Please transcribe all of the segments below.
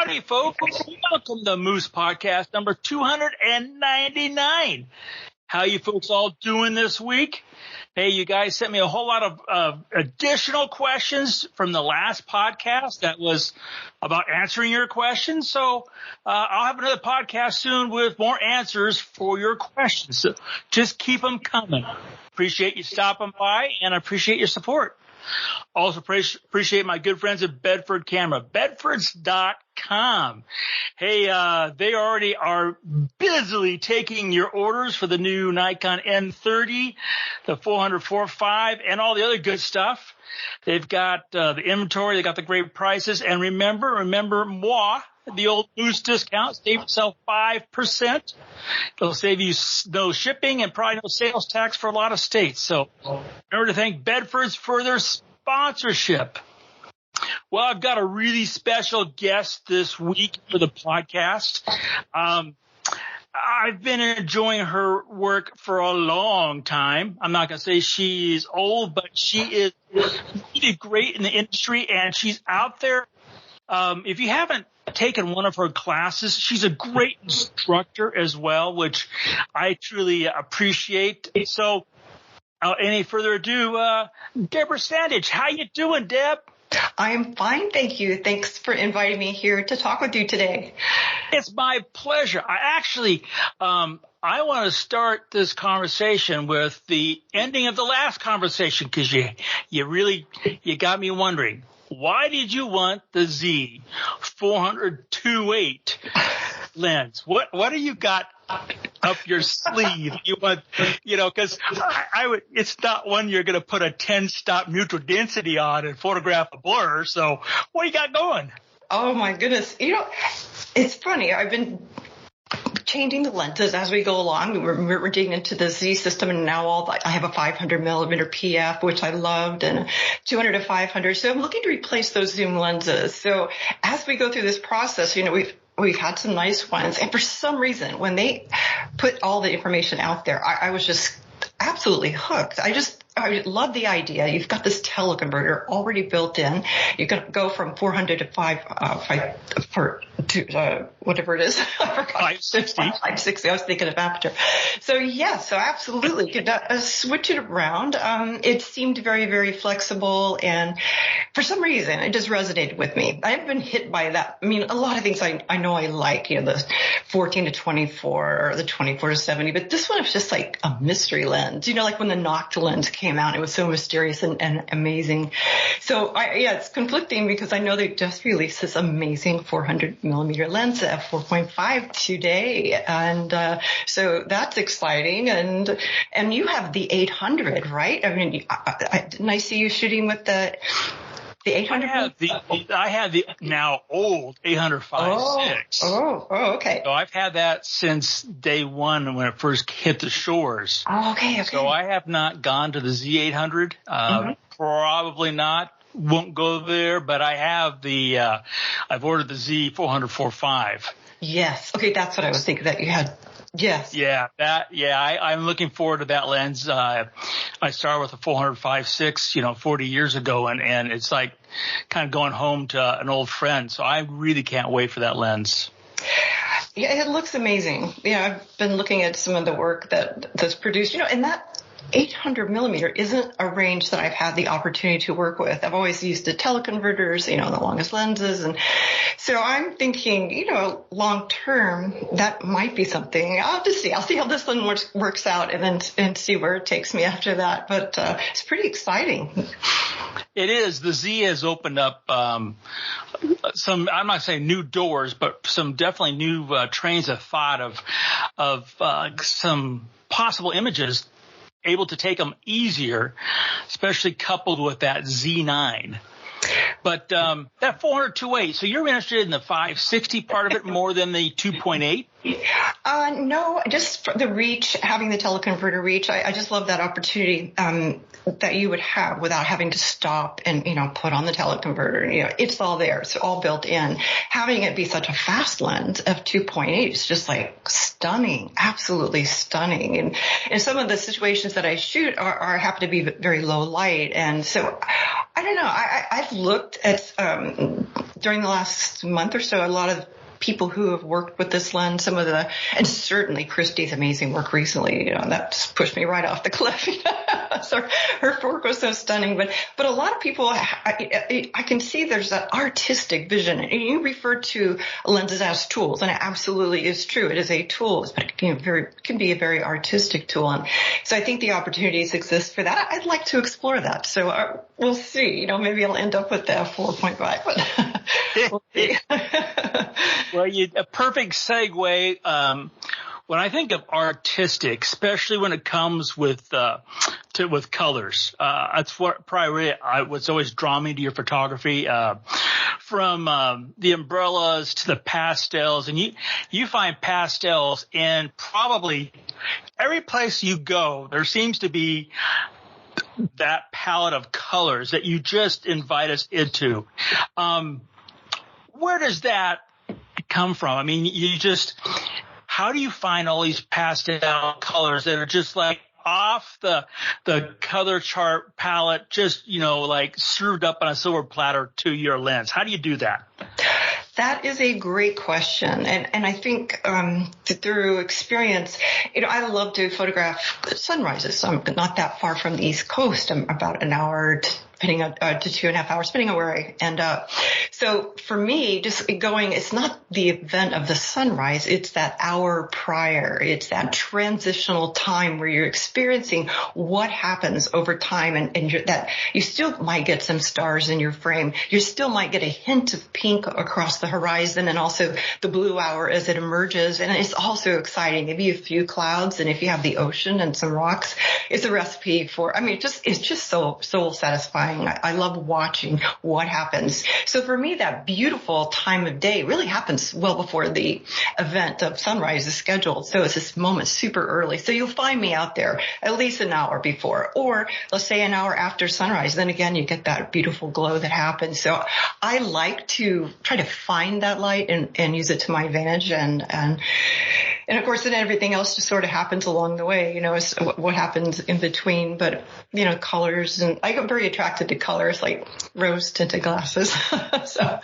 Howdy, folks. Welcome to Moose Podcast number 299. How you folks all doing this week? Hey, you guys sent me a whole lot of additional questions from the last podcast that was about answering your questions. So I'll have another podcast soon with more answers for your questions. So just keep them coming. Appreciate you stopping by, and I appreciate your support. Also appreciate my good friends at Bedford Camera, bedfords.com. Hey, they already are busily taking your orders for the new Nikon N30, the 400-4.5, and all the other good stuff. They've got the inventory, they got the great prices, and remember moi, the old Moose discount. Save yourself 5%. It'll save you no shipping and probably no sales tax for a lot of states. So remember to thank Bedford's for their sponsorship. Well, I've got a really special guest this week for the podcast. I've been enjoying her work for a long time. I'm not going to say she's old, but she is really great in the industry, and she's out there. If you haven't taken one of her classes, she's a great instructor as well, which I truly appreciate. So, any further ado, Deborah Sandidge, how you doing, Deb? I'm fine, thank you. Thanks for inviting me here to talk with you today. It's my pleasure. I want to start this conversation with the ending of the last conversation, because you got me wondering. Why did you want the Z 400-2.8 lens? What do you got up your sleeve? You want, because it's not one you're going to put a 10-stop neutral density on and photograph a blur. So what do you got going? Oh my goodness. It's funny. I've been changing the lenses as we go along. We're digging into the Z system, and now I have a 500 millimeter PF, which I loved, and a 200 to 500. So I'm looking to replace those zoom lenses. So as we go through this process, we've had some nice ones, and for some reason, when they put all the information out there, I was just absolutely hooked. I love the idea. You've got this teleconverter already built in. You can go from 400 to whatever it is. 560. 560. I was thinking of aperture. So absolutely. You could switch it around. It seemed very, very flexible, and for some reason, it just resonated with me. I haven't been hit by that. I mean, a lot of things I know I like, the 14 to 24 or the 24 to 70, but this one was just like a mystery lens. Like when the Nocta lens came out, it was so mysterious and amazing. So it's conflicting because I know they just released this amazing 400 millimeter lens at 4.5 today, and so that's exciting. And you have the 800, right? I mean, didn't I see you shooting with the 800? I have the now old 800-5.6. Oh, okay. So I've had that since day one when it first hit the shores. Oh, okay. So I have not gone to the Z800. Probably not. Won't go there, but I have I've ordered the Z 400-4.5. Yes. Okay, that's what I was thinking that you had. Yes. Yeah, I'm looking forward to that lens. I started with a 400-5.6, 40 years ago, and it's like kind of going home to an old friend. So I really can't wait for that lens. Yeah, it looks amazing. I've been looking at some of the work that's produced, and that 800 millimeter isn't a range that I've had the opportunity to work with. I've always used the teleconverters, the longest lenses. And so I'm thinking, long term, that might be something. I'll just see. I'll see how this one works out and see where it takes me after that. But it's pretty exciting. It is. The Z has opened up some, I'm not saying new doors, but some definitely new trains of thought of some possible images, able to take them easier, especially coupled with that Z9. But that 400-2.8, so you're interested in the 560 part of it more than the 2.8? No, just for the reach, having the teleconverter reach. I just love that opportunity that you would have without having to stop and, put on the teleconverter. It's all there. It's all built in. Having it be such a fast lens of 2.8 is just like stunning, absolutely stunning. And some of the situations that I shoot are happen to be very low light. And so I don't know. I've looked at, during the last month or so, a lot of people who have worked with this lens, and certainly Christy's amazing work recently, that's pushed me right off the cliff. So her work was so stunning, but a lot of people, I can see there's that artistic vision. And you refer to lenses as tools, and it absolutely is true. It is a tool, but it can be a very artistic tool. And so I think the opportunities exist for that. I'd like to explore that. So we'll see. Maybe I'll end up with the 4.5, but we'll see. Well, a perfect segue. When I think of artistic, especially when it comes with colors, that's what probably what's always drawn me to your photography. From the umbrellas to the pastels, and you find pastels in probably every place you go. There seems to be that palette of colors that you just invite us into. Where does that come from? I mean, how do you find all these pastel colors that are just like off the color chart palette, just, like served up on a silver platter to your lens? How do you do that? That is a great question. And I think, through experience, I love to photograph sunrises. I'm not that far from the East Coast. I'm about an hour to 2.5 hours, depending on where I end up. So for me, just going, it's not the event of the sunrise. It's that hour prior. It's that transitional time where you're experiencing what happens over time, and that you still might get some stars in your frame. You still might get a hint of pink across the horizon, and also the blue hour as it emerges. And it's also exciting. Maybe a few clouds, and if you have the ocean and some rocks, it's a recipe for, it's just so soul satisfying. I love watching what happens. So for me, that beautiful time of day really happens well before the event of sunrise is scheduled. So it's this moment super early. So you'll find me out there at least an hour before, or let's say an hour after sunrise. Then again, you get that beautiful glow that happens. So I like to try to find that light and use it to my advantage. And of course, then everything else just sort of happens along the way, is what happens in between. But, colors, and I get very attracted to colors, like rose tinted glasses. So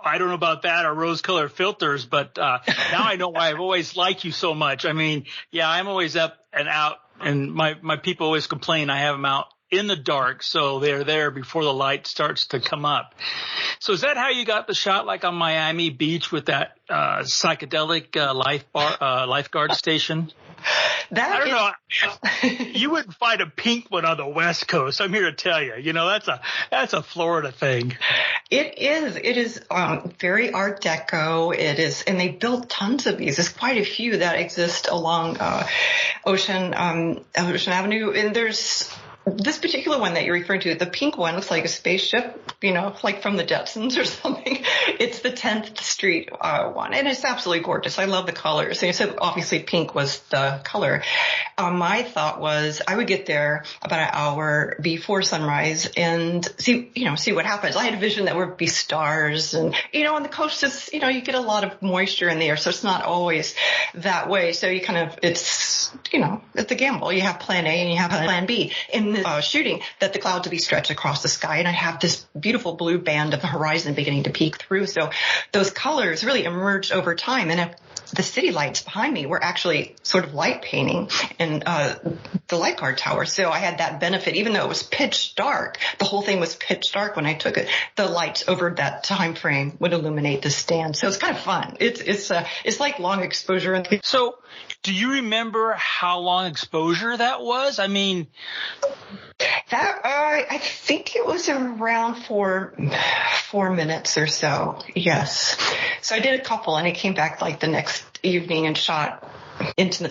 I don't know about that, or rose colored filters, but now I know why I've always liked you so much. I mean, yeah, I'm always up and out, and my people always complain I have them out in the dark, so they're there before the light starts to come up. So is that how you got the shot, like on Miami Beach with that psychedelic lifeguard station? I don't know. You wouldn't find a pink one on the West Coast. I'm here to tell you. That's a Florida thing. It is very Art Deco. It is, and they built tons of these. There's quite a few that exist along Ocean Avenue, and there's this particular one that you're referring to, the pink one, looks like a spaceship, like from the Jetsons or something. It's the 10th Street one, and it's absolutely gorgeous. I love the colors. And so obviously pink was the color. My thought was I would get there about an hour before sunrise and see what happens. I had a vision that would be stars, and on the coast is, you get a lot of moisture in the air, so it's not always that way. So you it's a gamble. You have plan A and you have plan B. In the shooting, that the clouds would be stretched across the sky, and I'd have this beautiful blue band of the horizon beginning to peek through. So those colors really emerged over time, and the city lights behind me were actually sort of light painting in the light guard tower. So I had that benefit, even though it was pitch dark. The whole thing was pitch dark when I took it. The lights over that time frame would illuminate the stand. So it's kind of fun. It's like long exposure. So do you remember how long exposure that was? I mean, that I think it was around 4 minutes or so. Yes. So I did a couple, and I came back like the next evening and shot into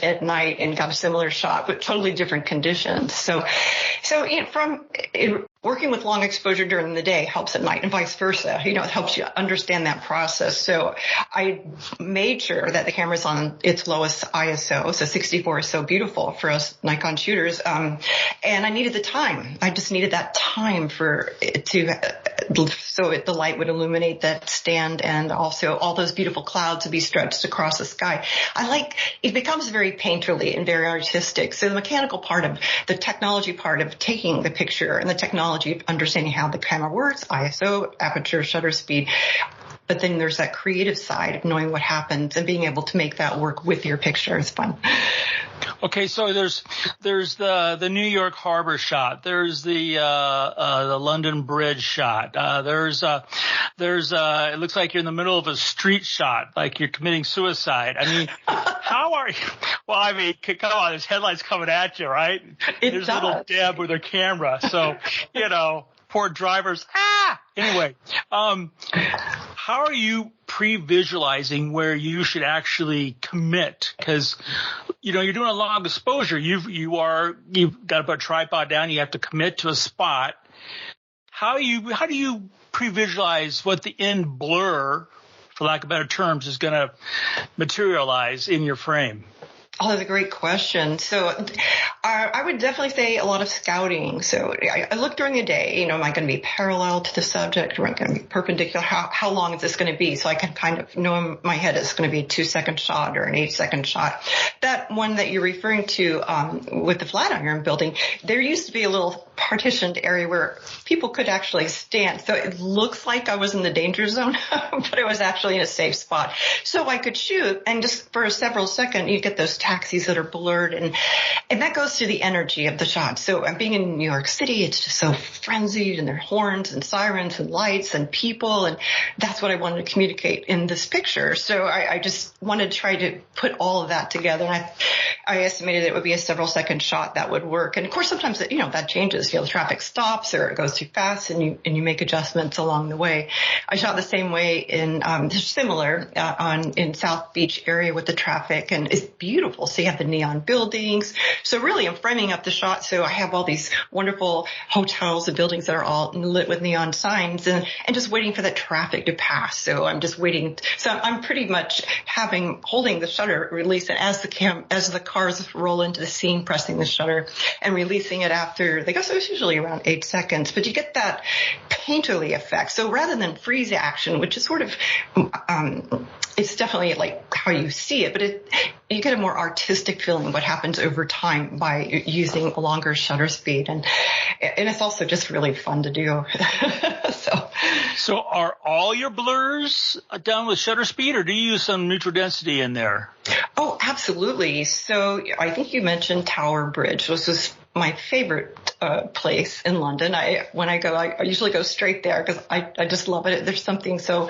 at night and got a similar shot, but totally different conditions. So working with long exposure during the day helps at night, and vice versa. It helps you understand that process. So I made sure that the camera's on its lowest ISO. So 64 is so beautiful for us Nikon shooters. And I needed the time. I just needed that time for it to the light would illuminate that stand, and also all those beautiful clouds would be stretched across the sky. It becomes very painterly and very artistic. So the mechanical part of the technology part of taking the picture and the technology of understanding how the camera works, ISO, aperture, shutter speed. But then there's that creative side of knowing what happens and being able to make that work with your picture is fun. Okay, so there's the New York Harbor shot. There's the London Bridge shot. There's it looks like you're in the middle of a street shot, like you're committing suicide. I mean, how are you? Well, I mean, come on, there's headlights coming at you, right? There's little Deb with her camera. So, poor drivers. Anyway, how are you pre-visualizing where you should actually commit? Because, you're doing a long exposure. You've got to put a tripod down. You have to commit to a spot. How do you pre-visualize what the end blur, for lack of better terms, is going to materialize in your frame? Oh, that's a great question. So I would definitely say a lot of scouting. So I look during the day, am I going to be parallel to the subject? Or am I going to be perpendicular? How long is this going to be? So I can kind of know in my head it's going to be a 2-second shot or an 8-second shot. That one that you're referring to with the Flatiron building, there used to be a little partitioned area where people could actually stand. So it looks like I was in the danger zone, but it was actually in a safe spot. So I could shoot, and just for several seconds, you get those taxis that are blurred, and that goes to the energy of the shot. So being in New York City, it's just so frenzied, and there are horns and sirens and lights and people, and that's what I wanted to communicate in this picture. So I just wanted to try to put all of that together, and I estimated it would be a several second shot that would work. And of course, sometimes that changes. The traffic stops or it goes too fast, and you make adjustments along the way. I shot the same way in in South Beach area with the traffic, and it's beautiful. So you have the neon buildings. So really, I'm framing up the shot. So I have all these wonderful hotels and buildings that are all lit with neon signs, and just waiting for that traffic to pass. So I'm just waiting. So I'm pretty much holding the shutter release, and as the cars roll into the scene, pressing the shutter and releasing it after they go. So it's usually around 8 seconds, but you get that painterly effect. So rather than freeze action, which is sort of, it's definitely like how you see it, but you get a more artistic feeling what happens over time by using a longer shutter speed. And it's also just really fun to do. So are all your blurs done with shutter speed, or do you use some neutral density in there? Oh, absolutely. So I think you mentioned Tower Bridge, which is my favorite place in London. When I go, I usually go straight there because I just love it. There's something so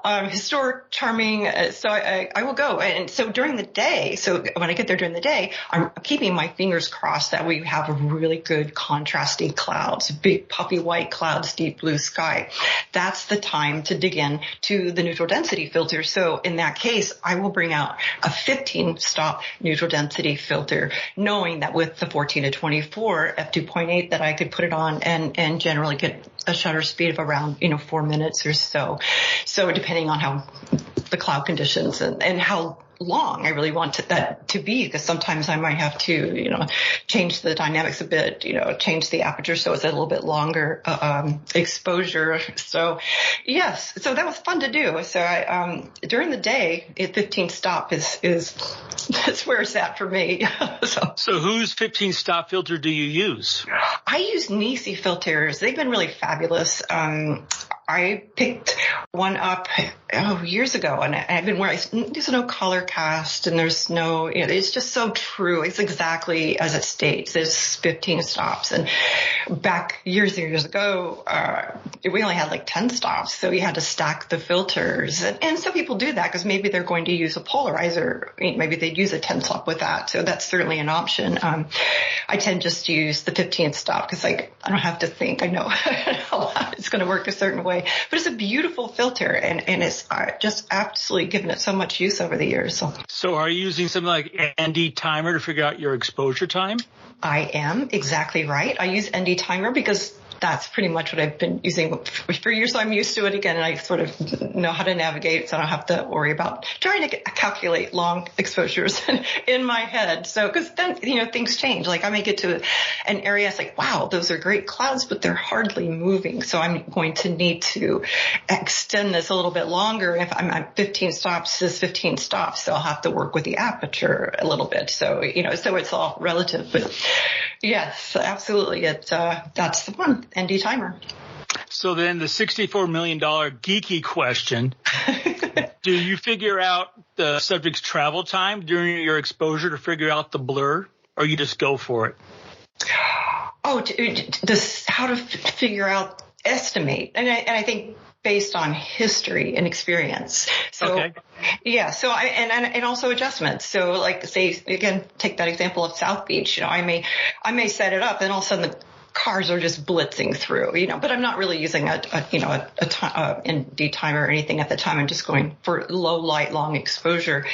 historic, charming. So I will go. And so during the day, so when I get there during the day, I'm keeping my fingers crossed that we have really good contrasting clouds, big puffy white clouds, deep blue sky. That's the time to dig in to the neutral density filter. So in that case, I will bring out a 15-stop neutral density filter, knowing that with the 14 to 24 f2.8 that I could put it on and generally get a shutter speed of around 4 minutes or so. So depending on how the cloud conditions and how long I really want that to be, because sometimes I might have to, change the dynamics a bit, change the aperture so it's a little bit longer exposure. So yes, so that was fun to do. So during the day, 15 stop is that's where it's at for me. So whose 15 stop filter do you use? I use Nisi filters. They've been really fabulous. I picked one up years ago, and I've been wearing. There's no color cast, and there's no. It's just so true. It's exactly as it states. There's 15 stops, and back years and years ago, we only had like 10 stops, so you had to stack the filters. And some people do that because maybe they're going to use a polarizer. Maybe they'd use a 10 stop with that, so that's certainly an option. I tend just to use the 15th stop because I don't have to think. I know it's going to work a certain way. But it's a beautiful filter, and it's just absolutely given it so much use over the years. So are you using something like ND Timer to figure out your exposure time? I am, exactly right. I use ND Timer because that's pretty much what I've been using for years. So I'm used to it again, and I sort of know how to navigate, so I don't have to worry about trying to calculate long exposures in my head. So, because then, things change. Like I may get to an area, it's like, wow, those are great clouds, but they're hardly moving. So I'm going to need to extend this a little bit longer. If I'm at 15 stops, this 15 stops, so I'll have to work with the aperture a little bit. So, so it's all relative, but yes, absolutely. That's the one, ND timer. So then the $64 million geeky question, do you figure out the subject's travel time during your exposure to figure out the blur, or you just go for it? Oh, how to figure out, estimate. And I think based on history and experience. So, okay. Yeah. So and also adjustments. So like say, again, take that example of South Beach. I may set it up and all of a sudden the cars are just blitzing through, but I'm not really using a ND timer or anything at the time. I'm just going for low light, long exposure.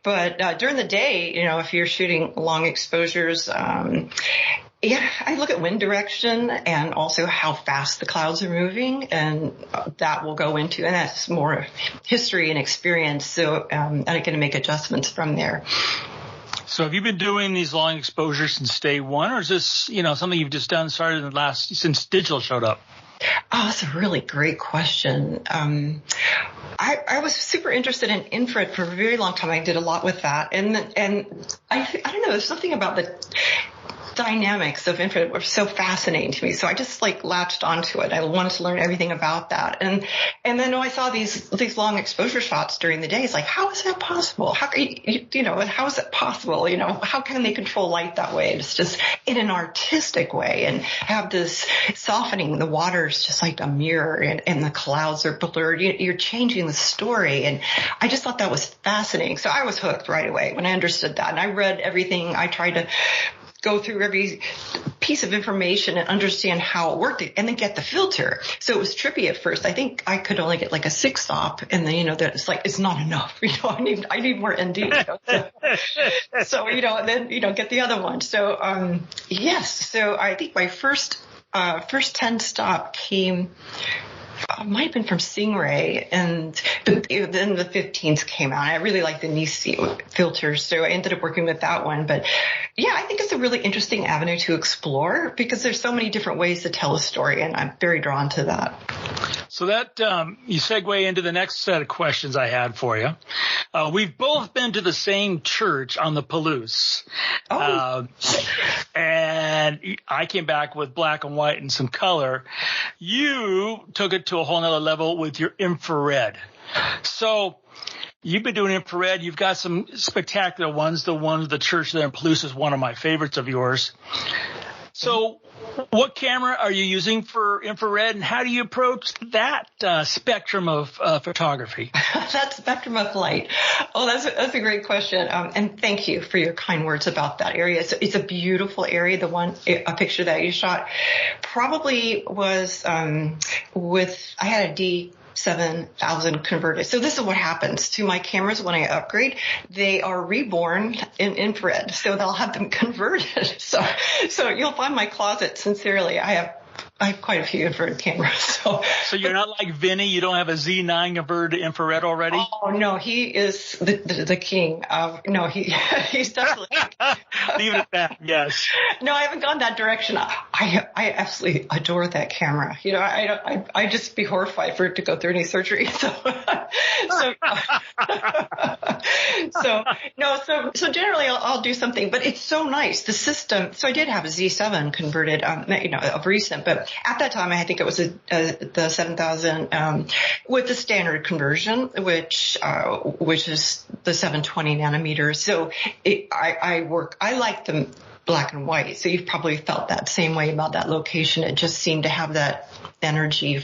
But during the day, if you're shooting long exposures, I look at wind direction and also how fast the clouds are moving, and that will go into, and that's more history and experience. So, and I can make adjustments from there. So have you been doing these long exposures since day one, or is this, something you've just started since digital showed up? Oh, that's a really great question. I was super interested in infrared for a very long time. I did a lot with that. And I don't know, there's something about the dynamics of infrared were so fascinating to me. So I just latched onto it. I wanted to learn everything about that. And then when I saw these long exposure shots during the day, it's like, how is that possible? How is it possible? How can they control light that way? It's just in an artistic way and have this softening. The water's just like a mirror and the clouds are blurred. You're changing the story. And I just thought that was fascinating. So I was hooked right away when I understood that. And I read everything. I tried to go through every piece of information and understand how it worked and then get the filter. So it was trippy at first. I think I could only get like a 6 stop, and then, that it's not enough. I need more ND. So, and then, get the other one. So, yes. So I think my first 10 stop came, might have been from Stingray, but then the 15s came out. I really like the Nisi filters, so I ended up working with that one. But yeah, I think it's a really interesting avenue to explore because there's so many different ways to tell a story, and I'm very drawn to that. So that you segue into the next set of questions I had for you. We've both been to the same church on the Palouse. Oh. And I came back with black and white and some color. You took it to a whole nother level with your infrared. So you've been doing infrared. You've got some spectacular ones. The church there in Palouse is one of my favorites of yours. So what camera are you using for infrared, and how do you approach that spectrum of photography? That spectrum of light. Oh, that's a great question. And thank you for your kind words about that area. It's a beautiful area. A picture that you shot probably was I had a D7000 converted. So this is what happens to my cameras when I upgrade. They are reborn in infrared, so they'll have them converted. So you'll find my closet, sincerely, I have quite a few infrared cameras. So you're not like Vinny. You don't have a Z9 converted to infrared already? Oh no, he is the king. No, he's definitely. Leave it at that. Yes. No, I haven't gone that direction. I absolutely adore that camera. I just be horrified for it to go through any surgery. So generally I'll do something, but it's so nice. The system. So I did have a Z7 converted, of recent, but at that time I think it was the 7000 with the standard conversion, which is the 720 nanometers. So I like them black and white. So you've probably felt that same way about that location. It just seemed to have that energy and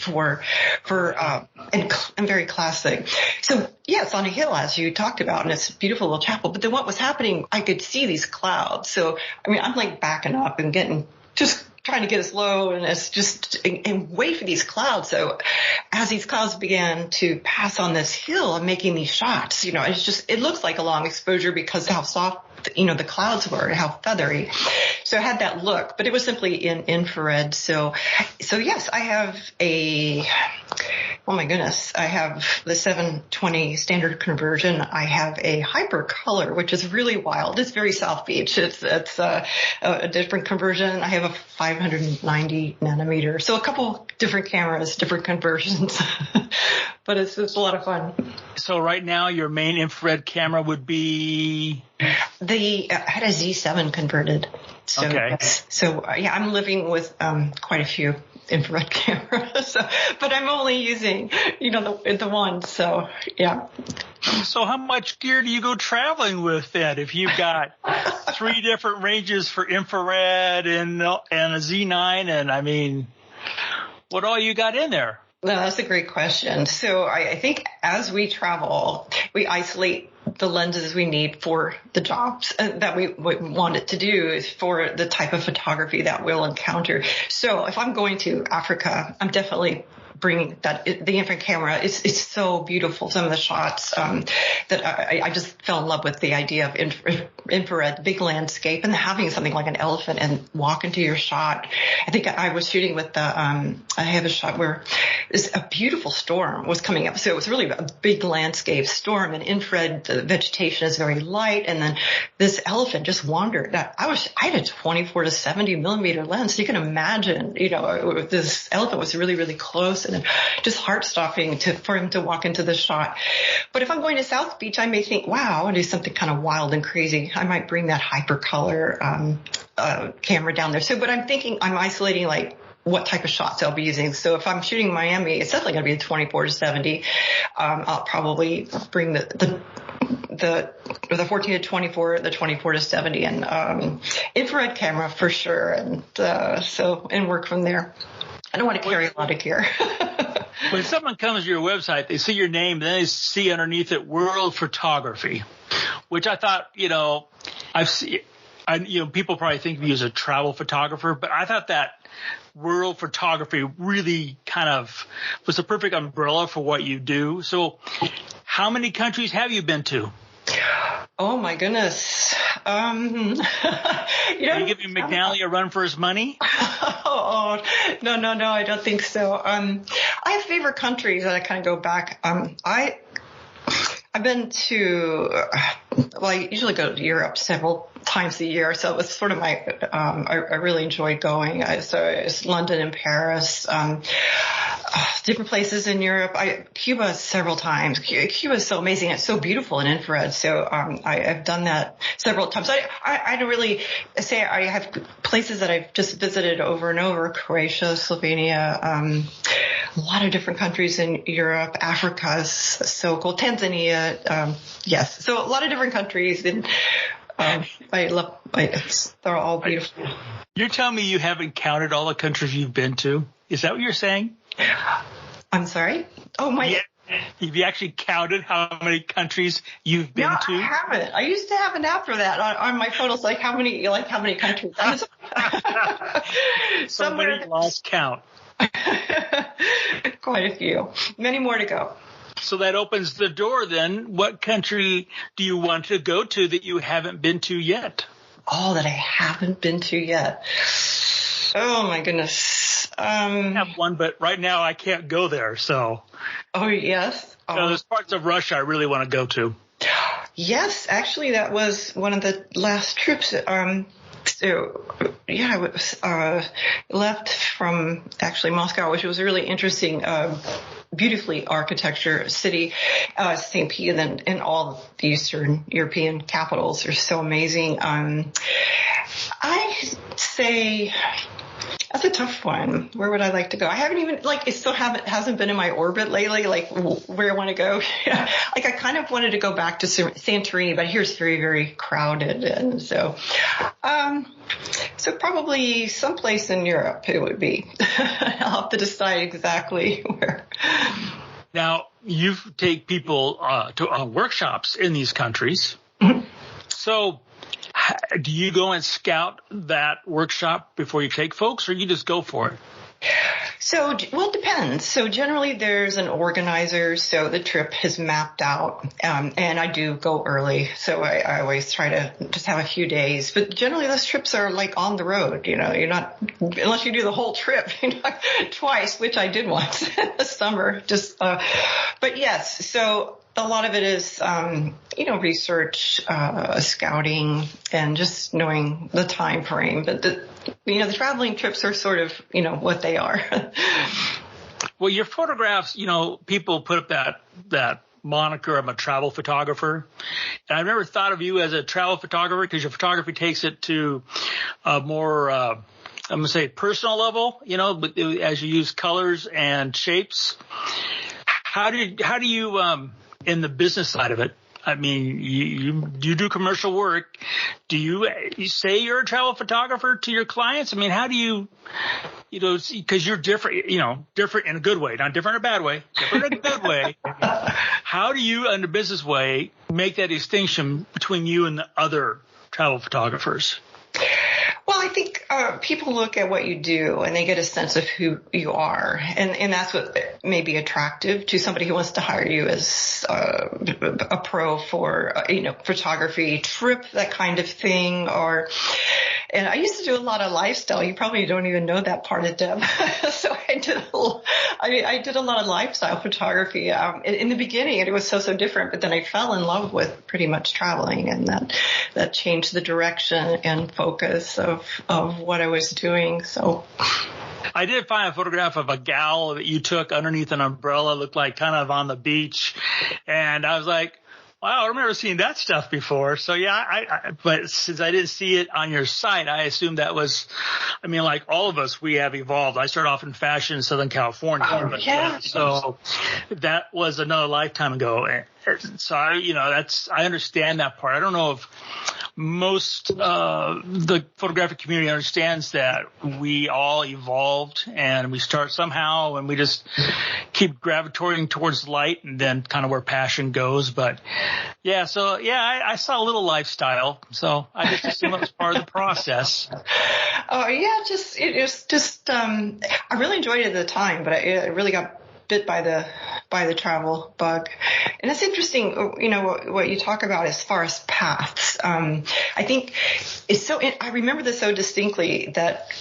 very classic. So yeah, it's on a hill, as you talked about, and it's a beautiful little chapel. But then what was happening, I could see these clouds. So, I'm backing up and getting just trying to get us low, and it's just and wait for these clouds. So as these clouds began to pass on this hill, I'm making these shots. It looks like a long exposure because how soft the clouds were and how feathery. So I had that look, but it was simply in infrared. So yes, I have oh my goodness, I have the 720 standard conversion. I have a hyper color, which is really wild. It's very South Beach. It's a different conversion. I have a 590 nanometer. So a couple different cameras, different conversions, but it's a lot of fun. So right now your main infrared camera would be? I had a Z7 converted. So, okay. Yes. So yeah, I'm living with quite a few infrared cameras, but I'm only using the one. So yeah. So how much gear do you go traveling with then? If you've got 3 different ranges for infrared and a Z9, and I mean, what all you got in there? No, that's a great question. So I think as we travel, we isolate the lenses we need for the jobs that we want it to do is for the type of photography that we'll encounter. So if I'm going to Africa, I'm definitely bringing the infrared camera. It's so beautiful. Some of the shots that I just fell in love with the idea of infrared, the big landscape, and having something like an elephant and walk into your shot. I think I was shooting with I have a shot where a beautiful storm was coming up. So it was really a big landscape storm, and infrared, the vegetation is very light, and then this elephant just wandered. I had a 24 to 70 millimeter lens. So you can imagine, this elephant was really, really close, and just heart-stopping for him to walk into the shot. But if I'm going to South Beach, I may think, wow, I want to do something kind of wild and crazy. I might bring that hypercolor camera down there. So, but I'm thinking I'm isolating like what type of shots I'll be using. So if I'm shooting Miami, it's definitely going to be a 24 to 70. I'll probably bring the 14 to 24, the 24 to 70, and infrared camera for sure, and work from there. I don't want to carry a lot of gear. When someone comes to your website, they see your name, then they see underneath it World Photography, which I thought, I've seen. People probably think of you as a travel photographer, but I thought that World Photography really kind of was the perfect umbrella for what you do. So how many countries have you been to? Oh my goodness. Are you giving McNally a run for his money? Oh, no, I don't think so. I have favorite countries that I kind of go back. I've been to, I usually go to Europe several times a year, so it was sort of I really enjoyed going. So it's London and Paris, different places in Europe. Cuba several times. Cuba is so amazing. It's so beautiful in infrared. So I've done that several times. I don't really say I have places that I've just visited over and over: Croatia, Slovenia, a lot of different countries in Europe. Africa is so cool. Tanzania, yes. So a lot of different countries, and I love. They're all beautiful. You're telling me you haven't counted all the countries you've been to? Is that what you're saying? I'm sorry? Oh, my. Yeah. Have you actually counted how many countries you've been to? No, I haven't. I used to have an app for that on my phone. It's like how many countries? Somebody lost count. Quite a few. Many more to go. So that opens the door then. What country do you want to go to that you haven't been to yet? Oh, that I haven't been to yet. Oh, my goodness. I have one, but right now I can't go there. So. Oh, yes. There's parts of Russia I really want to go to. Yes, actually, that was one of the last trips. I was left from actually Moscow, which was a really interesting, beautifully architecture city. St. Pete and all the Eastern European capitals are so amazing. I say that's a tough one. Where would I like to go? I haven't even hasn't been in my orbit lately. Like where I want to go. Like I kind of wanted to go back to Santorini, but here it's very, very crowded, and so probably someplace in Europe it would be. I'll have to decide exactly where. Now you take people to workshops in these countries. Mm-hmm. So do you go and scout that workshop before you take folks, or you just go for it? So, well, it depends. So generally there's an organizer, so the trip is mapped out, and I do go early. So I always try to just have a few days, but generally those trips are like on the road, you're not, unless you do the whole trip, twice, which I did once in the summer, but yes, so a lot of it is, research, scouting, and just knowing the time frame. But the traveling trips are sort of, what they are. Well, your photographs, people put up that moniker, I'm a travel photographer. And I've never thought of you as a travel photographer because your photography takes it to a more, I'm going to say personal level, but as you use colors and shapes. How do you, in the business side of it, I mean, you do commercial work. Do you say you're a travel photographer to your clients? I mean, how do you, because you're different, different in a good way, not different in a bad way, different in a good way. How do you, in a business way, make that distinction between you and the other travel photographers? Well, I think people look at what you do and they get a sense of who you are. And that's what may be attractive to somebody who wants to hire you as a pro for, photography, trip, that kind of thing. And I used to do a lot of lifestyle. You probably don't even know that part of Deb. So I did a lot of lifestyle photography. In the beginning, it was so different, but then I fell in love with pretty much traveling, and that changed the direction and focus of what I was doing. So I did find a photograph of a gal that you took underneath an umbrella, looked like kind of on the beach. And I was like, wow, I remember seeing that stuff before. So yeah, but since I didn't see it on your site, I assumed that was, like all of us, we have evolved. I started off in fashion in Southern California. Oh, yeah. So that was another lifetime ago. So I understand that part. I don't know if most the photographic community understands that we all evolved and we start somehow and we just keep gravitating towards light and then kind of where passion goes. But I saw a little lifestyle, so I just assumed it was part of the process. Oh yeah, I really enjoyed it at the time, but I really got bit by the travel bug. And it's interesting, what you talk about as far as paths. I think I remember this so distinctly that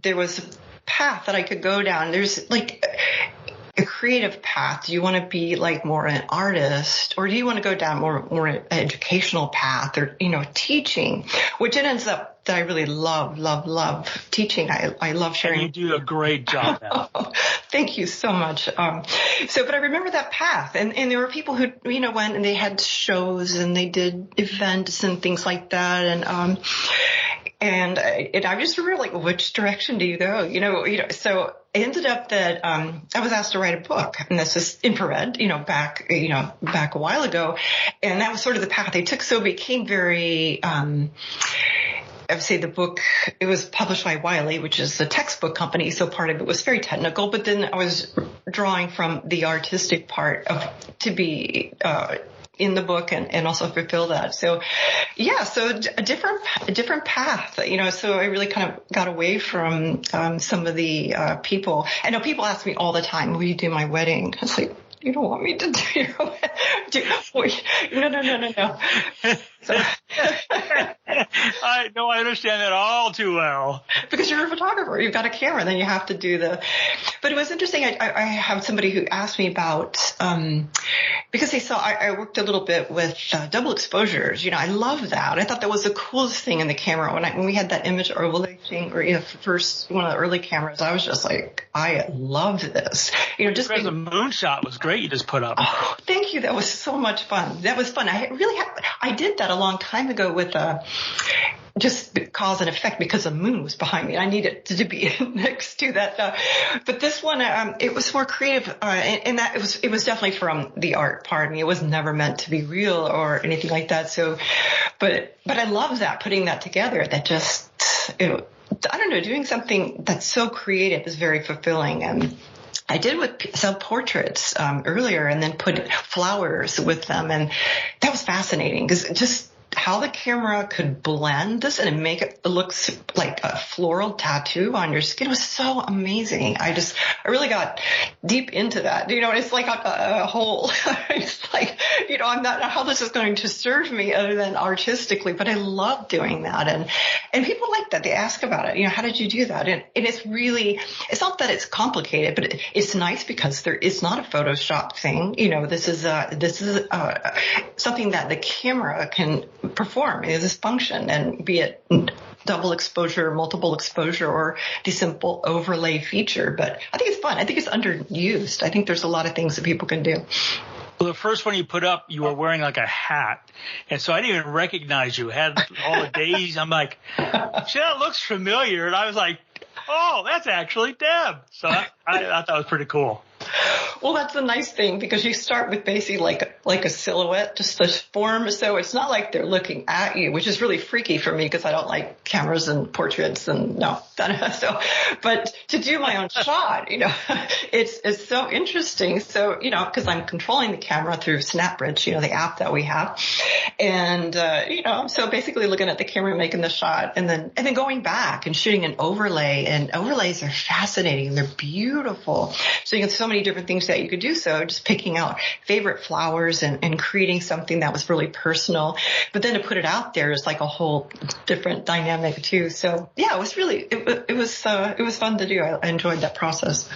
there was a path that I could go down. There's like a creative path. Do you want to be like more an artist, or do you want to go down more an educational path, or, teaching, which it ends up that I really love teaching. I love sharing. And you do a great job at it. Thank you so much. But I remember that path, and there were people who, went and they had shows and they did events and things like that. And I just remember, like, which direction do you go? So it ended up that, I was asked to write a book, and this is infrared, back a while ago. And that was sort of the path they took. So it became very, I would say the book, it was published by Wiley, which is a textbook company. So part of it was very technical, but then I was drawing from the artistic part to be, in the book and also fulfill that. So so a different path, so I really kind of got away from, some of the, people. I know people ask me all the time, will you do my wedding? It's like, you don't want me to do your wedding. No. So. I understand that all too well. Because you're a photographer, you've got a camera, then you have to do but it was interesting. I have somebody who asked me about, because they saw, I worked a little bit with double exposures. I love that. I thought that was the coolest thing in the camera. When we had that image overlay thing, or first one of the early cameras, I was just like, I love this. Just because the moonshot was great you just put up. Oh, thank you. That was so much fun. That was fun. I did that a long time ago with just cause and effect, because the moon was behind me. I needed to be next to that. But this one, it was more creative, and that it was definitely from the art part. It was never meant to be real or anything like that. So, but I love that, putting that together. That just, I don't know, doing something that's so creative is very fulfilling. And I did with self-portraits earlier, and then put flowers with them, and that was fascinating, because just how the camera could blend this and make it look like a floral tattoo on your skin was so amazing. I really got deep into that. It's like a whole, it's like, I'm not how this is going to serve me other than artistically, but I love doing that. And people like that. They ask about it. How did you do that? And it's not that it's complicated, but it's nice because it's not a Photoshop thing. This is something that the camera can perform is this function, and be it double exposure, multiple exposure, or the simple overlay feature. But I think it's fun. I think it's underused. I think there's a lot of things that people can do. Well, the first one you put up, you were wearing like a hat. And so I didn't even recognize you. Had all the days. I'm like, gee, that looks familiar. And I was like, oh, that's actually Deb. So I thought it was pretty cool. Well, that's the nice thing, because you start with basically like a silhouette, just this form. So it's not like they're looking at you, which is really freaky for me because I don't like cameras and portraits and no. So, but to do my own shot, it's so interesting. So, because I'm controlling the camera through SnapBridge, the app that we have. And, so basically looking at the camera, making the shot, and then going back and shooting an overlay. And overlays are fascinating. They're beautiful. So you have so many different things that you could do. So just picking out favorite flowers and creating something that was really personal, but then to put it out there is like a whole different dynamic too. So yeah, it was fun to do. I enjoyed that process.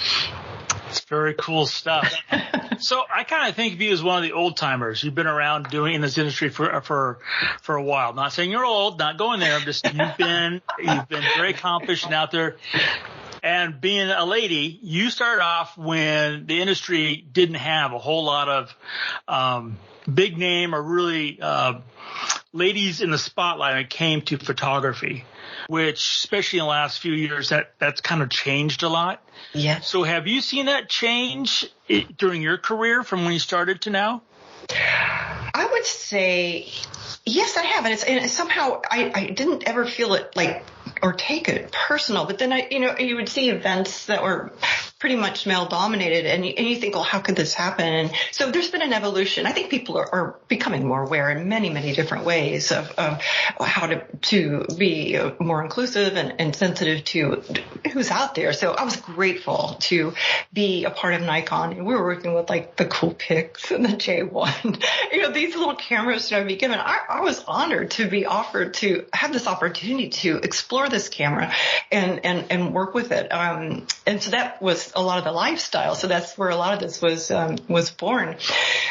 It's very cool stuff. So I kind of think of you as one of the old timers. You've been around doing in this industry for a while. Not saying you're old, not going there. I'm just, you've been very accomplished and out there. And being a lady, you started off when the industry didn't have a whole lot of big name or really ladies in the spotlight when it came to photography, which especially in the last few years, that's kind of changed a lot. Yeah. So have you seen that change during your career from when you started to now? I would say yes, I have. And somehow I didn't ever feel it like or take it personal. But then you would see events that were pretty much male dominated, and you think, well, how could this happen? And so there's been an evolution. I think people are becoming more aware in many, many different ways of how to be more inclusive and sensitive to who's out there. So I was grateful to be a part of Nikon. We were working with like the Cool Pix and the J1, these little cameras to be given. I was honored to be offered to have this opportunity to explore this camera and work with it. And so that was a lot of the lifestyle. So that's where a lot of this was born.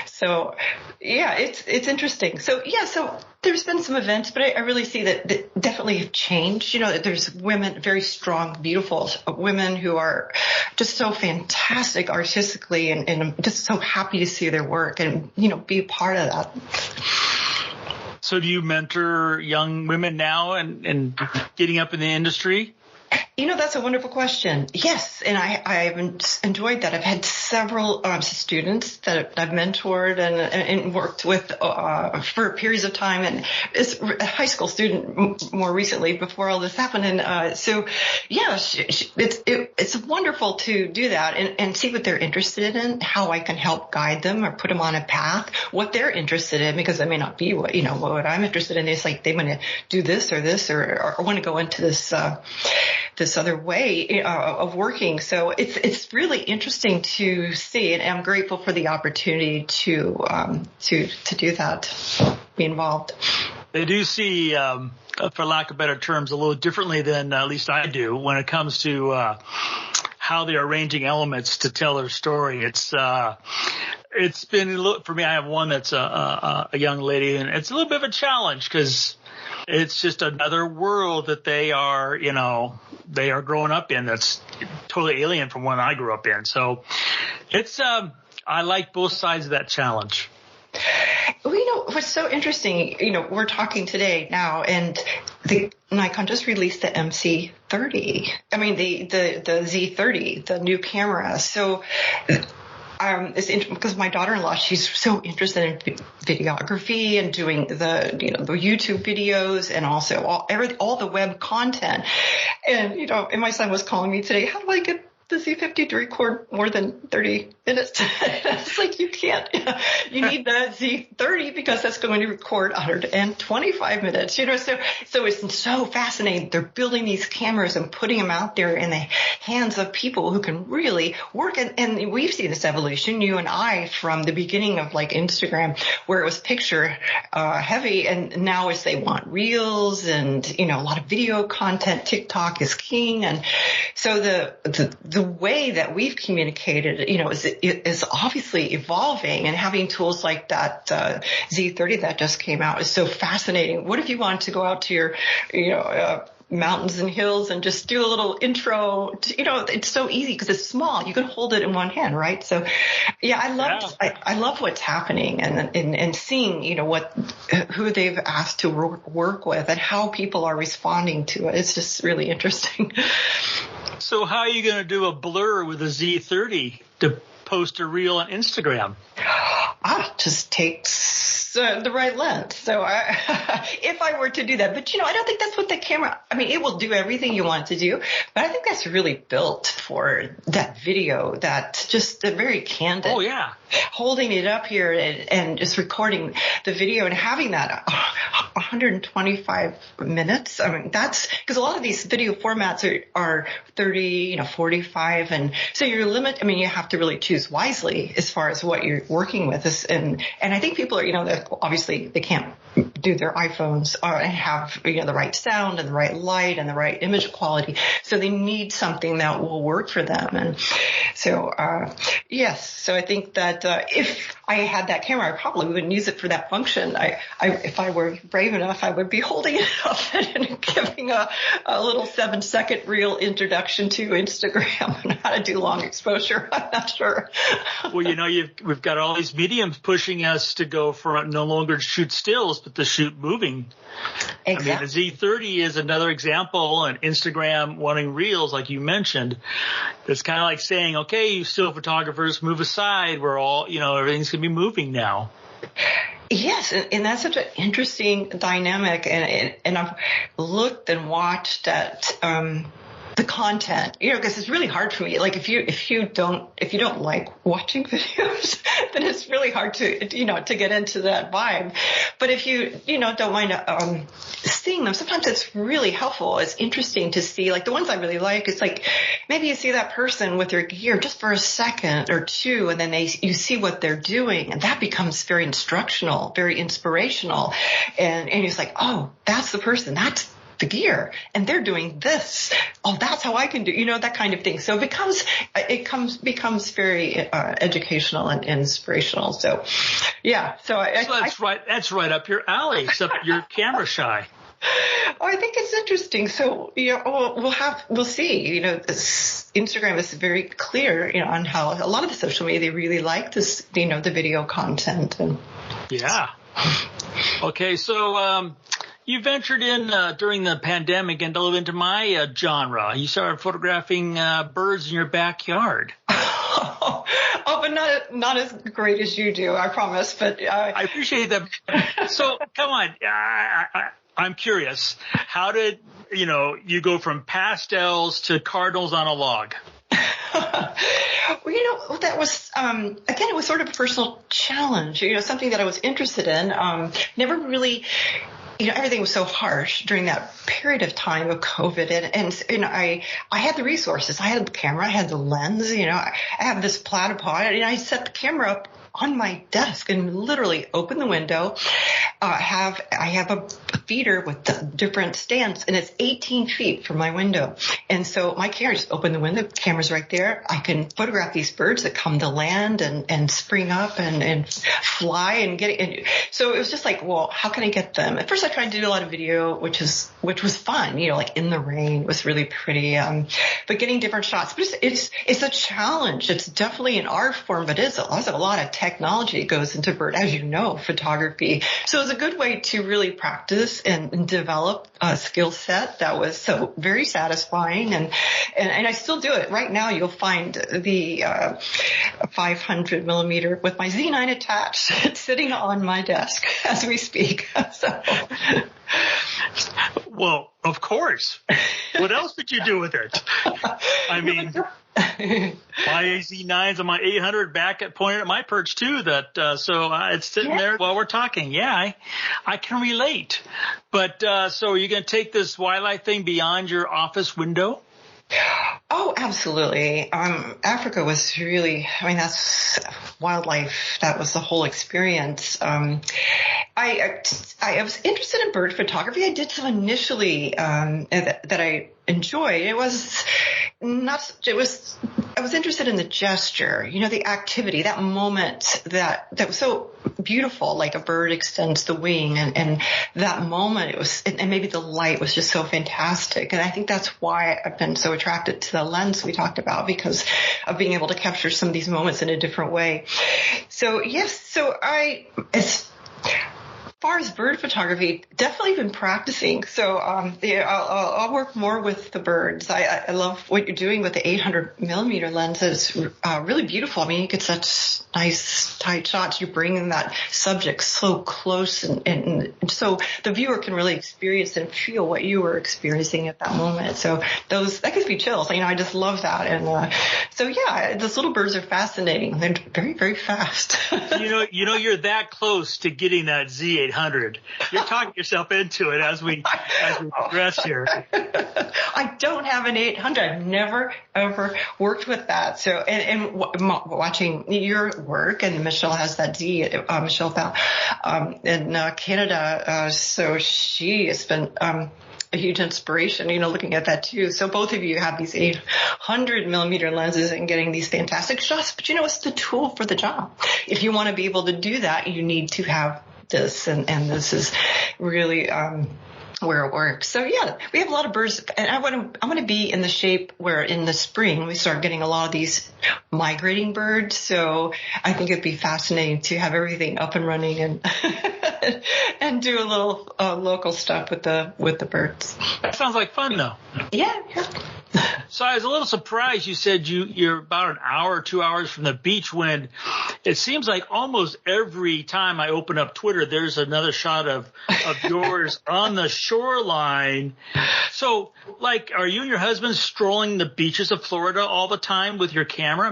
So yeah, it's interesting. So yeah, so there's been some events, but I really see that definitely have changed. There's women, very strong, beautiful women who are just so fantastic artistically, and I'm just so happy to see their work and, be a part of that. So do you mentor young women now and getting up in the industry? That's a wonderful question. Yes, and I've enjoyed that. I've had several students that I've mentored and worked with for periods of time, and as a high school student more recently before all this happened. And so, yeah, it's wonderful to do that and see what they're interested in, how I can help guide them or put them on a path, what they're interested in, because that may not be what I'm interested in. It's like they want to do this or want to go into this other way of working. So it's really interesting to see, and I'm grateful for the opportunity to do that, be involved. They do see, for lack of better terms, a little differently than at least I do when it comes to how they're arranging elements to tell their story. It's been a little, for me. I have one that's a young lady, and it's a little bit of a challenge because it's just another world that they are growing up in that's totally alien from one I grew up in. So it's, I like both sides of that challenge. Well, what's so interesting, we're talking today now, and the Nikon just released the MC30. I mean, the Z30, the new camera. So, it's interesting because my daughter-in-law, she's so interested in videography and doing the YouTube videos and also all the web content. And, and my son was calling me today, how do I get the Z50 to record more than 30 minutes. It's like you can't. You need the Z30 because that's going to record 125 minutes. So it's so fascinating. They're building these cameras and putting them out there in the hands of people who can really work. And we've seen this evolution, you and I, from the beginning of like Instagram, where it was picture heavy, and now it's they want reels and a lot of video content. TikTok is king, and so the way that we've communicated, is obviously evolving, and having tools like that Z30 that just came out is so fascinating. What if you wanted to go out to your mountains and hills and just do a little intro? It's so easy because it's small. You can hold it in one hand, right? So yeah, I love what's happening, and seeing, who they've asked to work with and how people are responding to it. It's just really interesting. So how are you going to do a blur with a Z30 to post a reel on Instagram? Just takes the right lens. So if I were to do that, but I don't think that's what the camera, it will do everything you want it to do, but I think that's really built for that video, that just the very candid. Oh yeah. Holding it up here and just recording the video and having that 125 minutes. That's because a lot of these video formats are 30, 45. And so your limit, you have to really choose wisely as far as what you're working with. And I think people are, obviously they can't do their iPhones and have, the right sound and the right light and the right image quality. So they need something that will work for them. And so, yes. So I think that, if I had that camera, I probably wouldn't use it for that function. If I were brave enough, I would be holding it up and giving a little 7-second reel introduction to Instagram and how to do long exposure. I'm not sure. Well, we've got all these mediums pushing us to go for no longer shoot stills, but to shoot moving. Exactly. The Z30 is another example, and Instagram wanting reels, like you mentioned. It's kind of like saying, okay, you still photographers, move aside. We're all, everything's going to be moving now. Yes, and that's such an interesting dynamic, and I've looked and watched at the content, because it's really hard for me. Like if you don't like watching videos, then it's really hard to get into that vibe. But if you don't mind seeing them, sometimes it's really helpful. It's interesting to see, like the ones I really like. It's like maybe you see that person with their gear just for a second or two, and then you see what they're doing, and that becomes very instructional, very inspirational, and it's like, oh, that's the person, that's the gear, and they're doing this. Oh, that's how I can do, that kind of thing. So it becomes very educational and inspirational. So, yeah. So that's right. That's right up your alley. Except you're camera shy. I think it's interesting. So, we'll see. Instagram is very clear, on how a lot of the social media, they really like this, the video content. And yeah. Okay. So, you ventured in during the pandemic and dove into my genre. You started photographing birds in your backyard. Oh, but not as great as you do, I promise. But I appreciate that. So come on, I'm curious. How did you go from pastels to cardinals on a log? Well, that was, again, it was sort of a personal challenge, something that I was interested in. Never really, everything was so harsh during that period of time of COVID. And I had the resources. I had the camera. I had the lens. I have this platypod, and I set the camera up on my desk and literally open the window. I have a feeder with different stands, and it's 18 feet from my window. And so my camera, just open the window, the camera's right there. I can photograph these birds that come to land and spring up and fly and get it. So it was just like, well, how can I get them? At first I tried to do a lot of video, which was fun, like in the rain. It was really pretty. But getting different shots, but it's a challenge. It's definitely an art form, but it's a lot of technology goes into bird, as you know, photography. So it's a good way to really practice and develop a skill set that was so very satisfying. And I still do it. Right now you'll find the 500 millimeter with my Z9 attached sitting on my desk as we speak. So. Well, of course. What else did you do with it? I mean, My AZ9's on my 800 back at pointed at my perch too. It's sitting there while we're talking. Yeah, I can relate. But so are you going to take this wildlife thing beyond your office window? Oh, absolutely. Africa was really, that's wildlife. That was the whole experience. I was interested in bird photography. I did some initially, that I enjoyed. I was interested in the gesture, the activity, that moment that was so beautiful, like a bird extends the wing, and that moment and maybe the light was just so fantastic. And I think that's why I've been so attracted to the lens we talked about, because of being able to capture some of these moments in a different way. So yes, as far as bird photography, definitely been practicing. So I'll work more with the birds. I love what you're doing with the 800 millimeter lens. It's really beautiful. You get such nice tight shots. You're bringing that subject so close, and so the viewer can really experience and feel what you were experiencing at that moment. So that gives me chills. I just love that. And those little birds are fascinating. They're very, very fast. You're that close to getting that Z800. You're talking yourself into it as we progress here. I don't have an 800. I've never ever worked with that. So and watching your work, and Michelle has that Z. Michelle found in Canada. So she has been a huge inspiration, looking at that too. So both of you have these 800 millimeter lenses and getting these fantastic shots. But it's the tool for the job. If you want to be able to do that, you need to have this, and this is really where it works. So yeah, we have a lot of birds, and I want to be in the shape where in the spring we start getting a lot of these migrating birds. So I think it'd be fascinating to have everything up and running and and do a little local stuff with the birds. That sounds like fun, though. Yeah. So I was a little surprised you said you're about an hour or 2 hours from the beach, when it seems like almost every time I open up Twitter, there's another shot of yours on the shoreline. So, are you and your husband strolling the beaches of Florida all the time with your camera?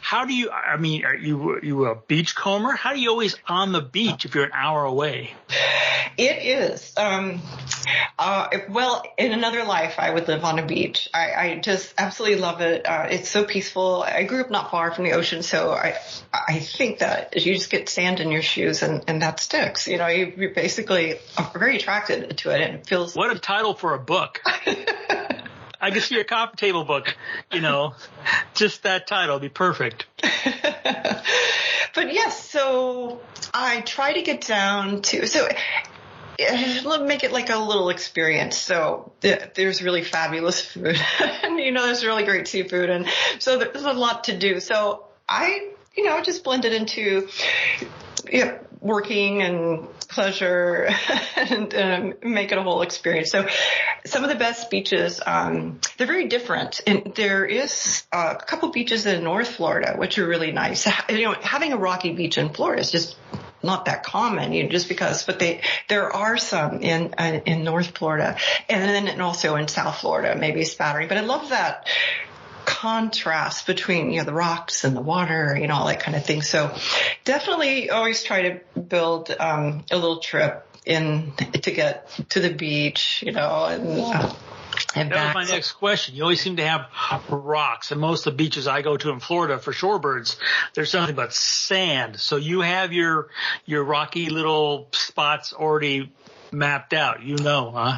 How do you, are you a beachcomber? How do you always on the beach if you're an hour away? It is. Well, in another life, I would live on a beach. I just absolutely love it. It's so peaceful. I grew up not far from the ocean, so I think that you just get sand in your shoes, and that sticks. You're basically very attracted to it, and it feels. What a title for a book! I could see a coffee table book. Just that title would be perfect. But yes, so I try to get down to let me make it like a little experience. So there's really fabulous food, and there's really great seafood, and so there's a lot to do. So I just blend it into working and pleasure, and make it a whole experience. So some of the best beaches, they're very different, and there is a couple beaches in North Florida which are really nice. Having a rocky beach in Florida is just not that common, just because, but there are some in North Florida, and also in South Florida, maybe a spattering. But I love that contrast between, the rocks and the water, all that kind of thing. So definitely always try to build a little trip to get to the beach, and that was my next question. You always seem to have rocks, and most of the beaches I go to in Florida for shorebirds, there's nothing but sand. So you have your rocky little spots already mapped out, huh?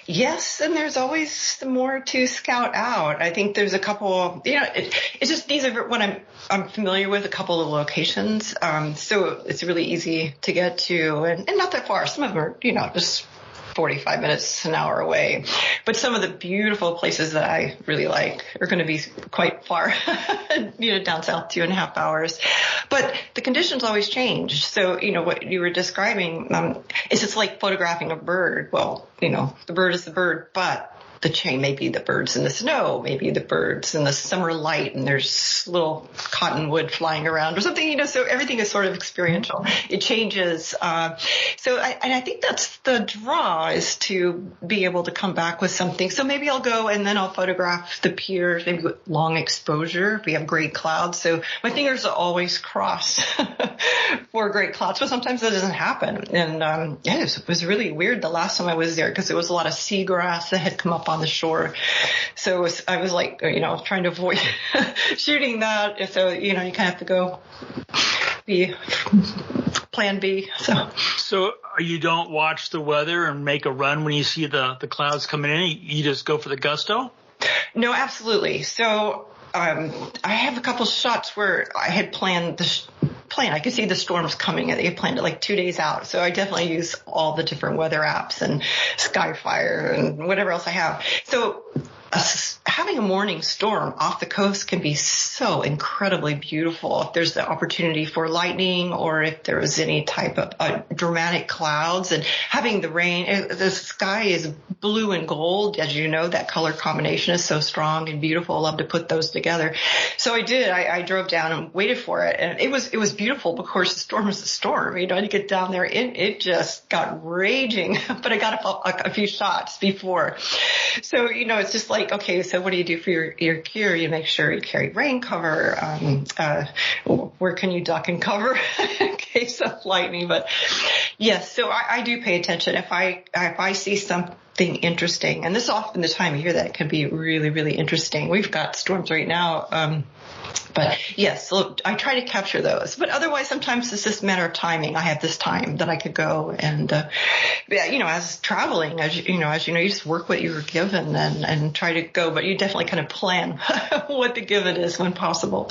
Yes, and there's always more to scout out. I think there's a couple, it's just these are what I'm familiar with, a couple of locations. So it's really easy to get to, and not that far. Some of them are, just 45 minutes, an hour away. But some of the beautiful places that I really like are going to be quite far, down south, 2.5 hours. But the conditions always change. So, what you were describing, is it's like photographing a bird. Well, the bird is the bird, but the chain, maybe the birds in the snow, maybe the birds in the summer light, and there's little cottonwood flying around or something, so everything is sort of experiential. It changes. I think that's the draw, is to be able to come back with something. So maybe I'll go and then I'll photograph the piers, maybe with long exposure if we have great clouds. So my fingers are always crossed for great clouds, but sometimes that doesn't happen. And it was really weird the last time I was there, because there was a lot of seagrass that had come up on the shore. So I was like, trying to avoid shooting that. So, you kind of have to go plan B. So you don't watch the weather and make a run when you see the clouds coming in? You just go for the gusto? No, absolutely. So I have a couple shots where I had planned I could see the storms coming, and they planned it like 2 days out. So I definitely use all the different weather apps and Skyfire and whatever else I have. So having a morning storm off the coast can be so incredibly beautiful. If there's the opportunity for lightning, or if there is any type of dramatic clouds, and having the rain, the sky is blue and gold. As you know, that color combination is so strong and beautiful. I love to put those together. So I did. I drove down and waited for it, and it was beautiful. Of course, the storm is the storm. To get down there, it just got raging. But I got a few shots before. So, it's just like, okay, so what do you do for your gear? You make sure you carry rain cover. Where can you duck and cover in case of lightning? But yes, so I do pay attention. If I see something interesting, and this is often the time of year that can be really, really interesting. We've got storms right now. But yes, so I try to capture those. But otherwise, sometimes it's just a matter of timing. I have this time that I could go, and as traveling, as you know, you just work what you were given and try to go. But you definitely kind of plan what the given is when possible.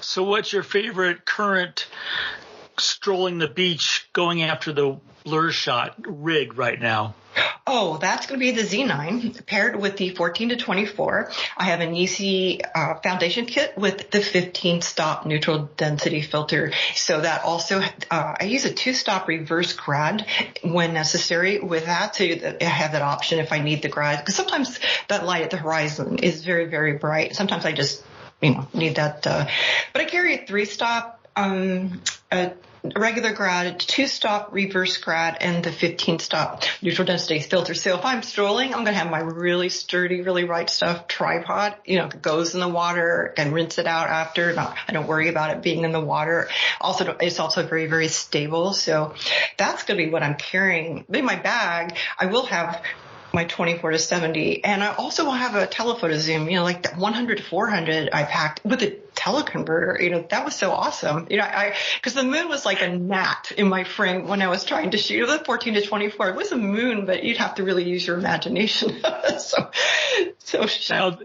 So, what's your favorite current strolling the beach, going after the lure shot rig right now? Oh, that's going to be the Z9 paired with the 14 to 24. I have an easy foundation kit with the 15-stop neutral density filter. So that also, I use a 2-stop reverse grad when necessary with that. So I have that option if I need the grad, because sometimes that light at the horizon is very, very bright. Sometimes I just, need that. But I carry a 3-stop, a regular grad, 2-stop reverse grad, and the 15-stop neutral density filter. So if I'm strolling, I'm going to have my really sturdy, really right stuff tripod. It goes in the water and rinse it out after. I don't worry about it being in the water. Also, it's also very, very stable. So that's going to be what I'm carrying. In my bag, I will have my 24 to 70, and I also will have a telephoto zoom, like that 100 to 400 I packed with a teleconverter. That was so awesome. Because the moon was like a gnat in my frame when I was trying to shoot the 14 to 24. It was a moon, but you'd have to really use your imagination. so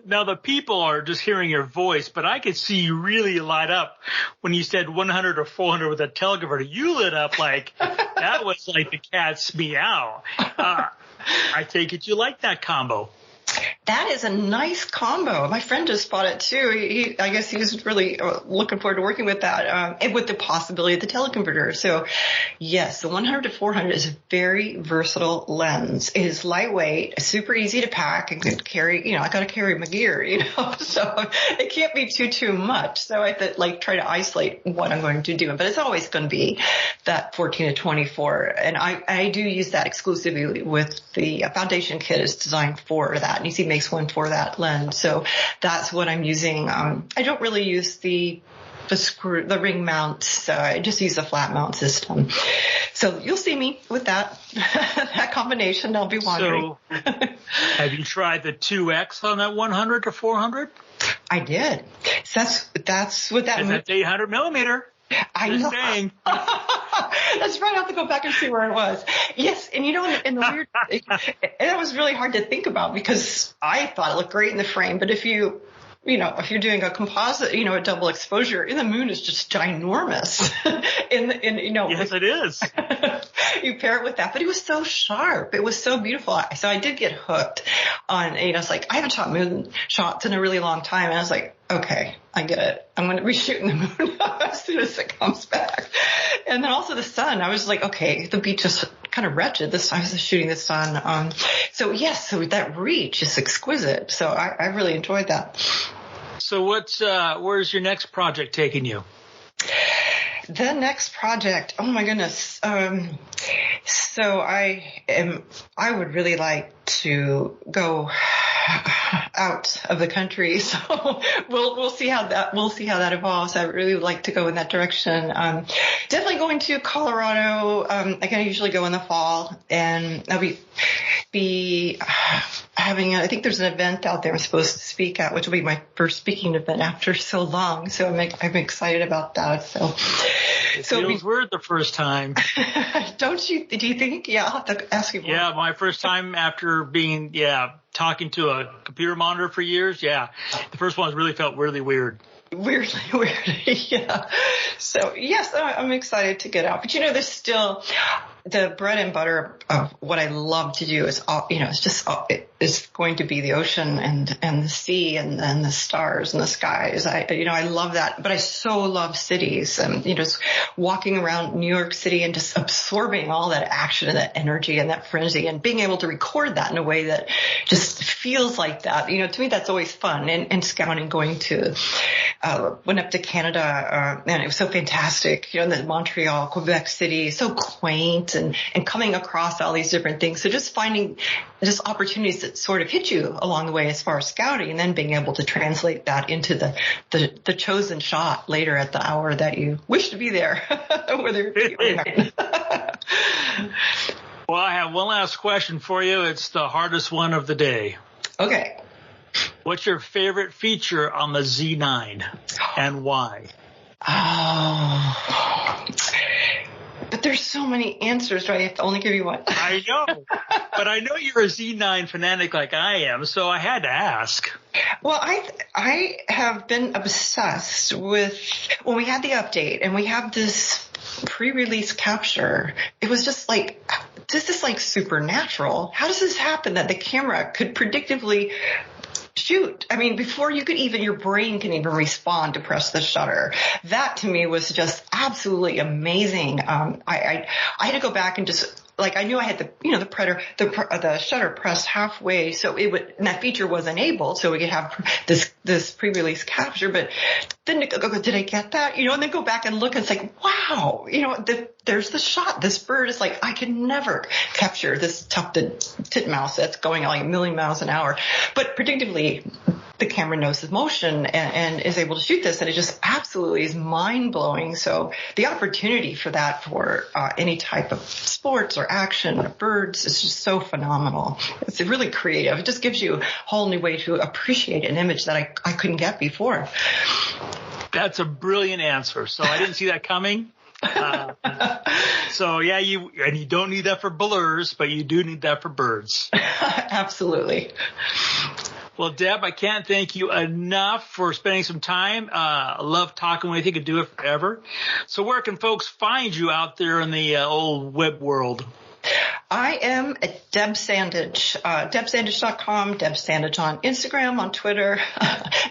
now the people are just hearing your voice, but I could see you really light up when you said 100 or 400 with a teleconverter. You lit up like that was like the cat's meow. I take it you like that combo. That is a nice combo. My friend just bought it too. I guess he was really looking forward to working with that, and with the possibility of the teleconverter. So yes, the 100 to 400 is a very versatile lens. It is lightweight, super easy to pack, and can carry, I got to carry my gear, so it can't be too much. So I have to try to isolate what I'm going to do. But it's always going to be that 14 to 24. And I do use that exclusively with the foundation kit is designed for that. And you see makes one for that lens. So that's what I'm using. I don't really use the ring mounts. I just use the flat mount system. So you'll see me with that combination. I'll be wandering. So have you tried the 2X on that 100 to 400? I did. So that's what that means. That's 800 millimeter. I know. Saying. That's right. I'll have to go back and see where it was. Yes. And in the weird, it was really hard to think about because I thought it looked great in the frame. But if you're doing a composite, a double exposure, and the moon is just ginormous. Yes, it is. You pair it with that, but it was so sharp. It was so beautiful. So I did get hooked on, it's like, I haven't shot moon shots in a really long time. And I was like, okay, I get it. I'm going to be shooting the moon as soon as it comes back. And then also the sun. I was like, okay, the beach is kind of wretched. I was shooting the sun. So yes, so that reach is exquisite. So I really enjoyed that. So where's your next project taking you? The next project, oh my goodness. So I would really like to go out of the country. So we'll see how that evolves. I really would like to go in that direction. Definitely going to Colorado. I can usually go in the fall, and I'll be having I think there's an event out there I'm supposed to speak at, which will be my first speaking event after so long. So I'm excited about that. So it feels weird the first time. Don't you? Do you think? Yeah, I'll have to ask you more. Yeah, my first time after being talking to a computer monitor for years. Yeah, the first one really felt really weird. Weirdly weird. Yeah. So yes, I'm excited to get out. But there's still the bread and butter of what I love to do is it's going to be the ocean and the sea and the stars and the skies. I love that, but I so love cities and just walking around New York City and just absorbing all that action and that energy and that frenzy and being able to record that in a way that just feels like that. To me that's always fun. And scouting, going to went up to Canada, and it was so fantastic. The Montreal, Quebec City, so quaint and coming across all these different things. So just finding just opportunities that sort of hit you along the way as far as scouting, and then being able to translate that into the chosen shot later at the hour that you wish to be there. Well, I have one last question for you. It's the hardest one of the day. Okay. What's your favorite feature on the Z9 and why? Oh, but there's so many answers. Do I have to only give you one? I know, but I know you're a Z9 fanatic like I am, so I had to ask. Well, I have been obsessed with when we had the update and we have this pre-release capture. It was just like, this is like supernatural. How does this happen that the camera could predictively shoot? I mean, before your brain can even respond to press the shutter. That to me was just absolutely amazing. I had to go back and just, I knew I had the shutter pressed halfway, so and that feature was enabled, so we could have this pre-release capture. But then did I get that? And then go back and look, and it's like, wow, there's the shot. This bird is I could never capture this tufted titmouse that's going like a million miles an hour. But predictably, the camera knows the motion and is able to shoot this, and it just absolutely is mind-blowing. So the opportunity for that for any type of sports or action or birds is just so phenomenal. It's really creative. It just gives you a whole new way to appreciate an image that I couldn't get before. That's a brilliant answer. So I didn't see that coming. So yeah, you don't need that for blurs, but you do need that for birds. Absolutely. Well, Deb, I can't thank you enough for spending some time. I love talking with you. Could do it forever. So where can folks find you out there in the old web world? I am at Deb Sandidge, DebSandidge.com, Deb Sandidge on Instagram, on Twitter,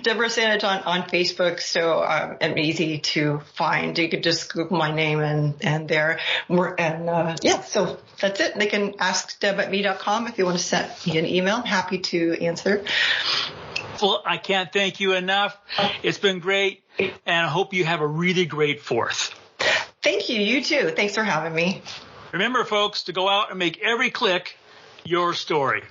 Deborah Sandidge on Facebook. So I'm easy to find. You could just Google my name and there. So that's it. They can ask deb@me.com if you want to send me an email. I'm happy to answer. Well, I can't thank you enough. It's been great, and I hope you have a really great 4th. Thank you. You too. Thanks for having me. Remember, folks, to go out and make every click your story.